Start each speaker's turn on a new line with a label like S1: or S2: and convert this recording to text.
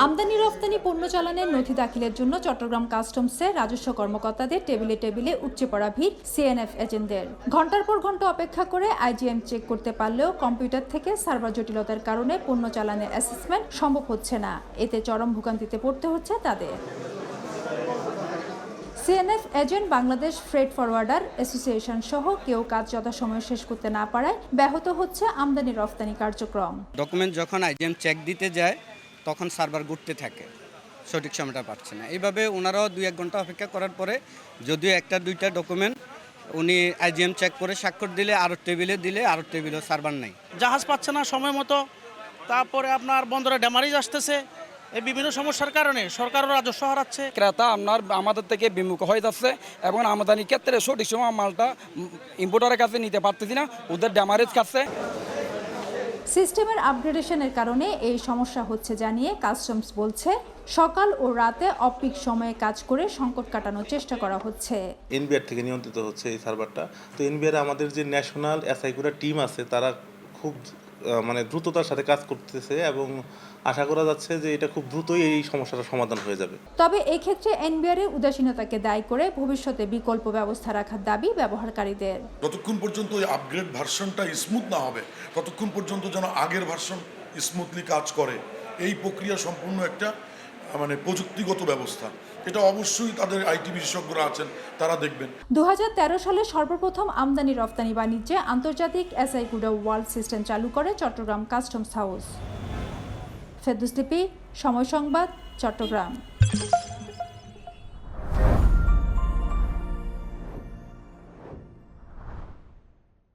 S1: আমদানি রপ্তানি পণ্য চালানের নথি দাখিলের জন্য চট্টগ্রাম কাস্টমসের রাজস্ব কর্মকর্তাদের টেবিলে টেবিলে উপচে পড়া ভিড় সিএনএফ এজেন্টদের। ঘন্টার পর ঘন্টা অপেক্ষা করে আইজিএম চেক করতে পারলেও কম্পিউটার থেকে সার্ভার জটিলতার কারণে পণ্য চালানের অ্যাসেসমেন্ট সম্ভব হচ্ছে না। এতে চরম ভোগান্তিতে পড়তে হচ্ছে তাদের। CNF agent Bangladesh freight forwarder association সহ কেউ কাজ যথাসময়ে শেষ করতে না পারায় ব্যাহত হচ্ছে আমদানি রপ্তানি কার্যক্রম।
S2: ডকুমেন্ট যখন আইজিএম চেক দিতে যায় তখন সার্ভার ঘুরতে থাকে, সঠিক সময়টা পাচ্ছে না। এইভাবে ওনারাও 2-1 ঘন্টা অপেক্ষা করার পরে যদিও 1-2টা ডকুমেন্ট উনি আইজিএম চেক করে স্বাক্ষর দিলে আরও টেবিলে দিলে আরও টেবিলেও সার্ভার নেই,
S3: জাহাজ পাচ্ছে না সময় মতো। তারপরে আপনার বন্দরে ড্যামারেজ আসতেছে। এই বিভিন্ন সমস্যার কারণে সরকারও রাজস্ব হারাচ্ছে।
S4: ক্রেতা আমাদের থেকে বিমুখ হয়ে যাচ্ছে এবং আমদানির ক্ষেত্রে সঠিক সময় মালটা ইম্পোর্টারের কাছে নিতে পারতেছি না, ওদের ড্যামারেজ খাচ্ছে।
S1: সিস্টেমের আপগ্রেডেশনের কারণে এই সমস্যা হচ্ছে জানিয়ে কাস্টমস বলছে, সকাল ও রাতে অপিক সময়ে কাজ করে সংকট কাটানোর চেষ্টা করা হচ্ছে।
S5: এনবিআর থেকে নিয়ন্ত্রিত হচ্ছে এই সার্ভারটা। তো এনবিআর আমাদের যে ন্যাশনাল এসআইকুরা টিম আছে তারা খুব দ্রুততার সাথে কাজ করতেছে এবং আশা করা যাচ্ছে যে এটা খুব দ্রুতই এই সমস্যাটার সমাধান হয়ে যাবে।
S1: তবে এই ক্ষেত্রে এনবিআর এর উদাসীনতাকে দায়ী করে ভবিষ্যতে বিকল্প ব্যবস্থা রাখার দাবি ব্যবহারকারীদের।
S6: যতক্ষণ পর্যন্ত ওই আপগ্রেড ভার্সনটা স্মুথ না হবে ততক্ষণ পর্যন্ত যেন আগের ভার্সন স্মুথলি কাজ করে। এই প্রক্রিয়া সম্পূর্ণ একটা প্রযুক্তিগত ব্যবস্থা। এটা অবশ্যই তাদের আইটি বিশেষজ্ঞরা আছেন, তারা দেখবেন।
S1: 2013 সালে সর্বপ্রথম আমদানি রপ্তানি বাণিজ্যে আন্তর্জাতিক এসআইকুডা ওয়ার্ল্ড সিস্টেম চালু করে চট্টগ্রাম কাস্টমস হাউস। ফেরদৌস লিপি, সময় সংবাদ, চট্টগ্রাম।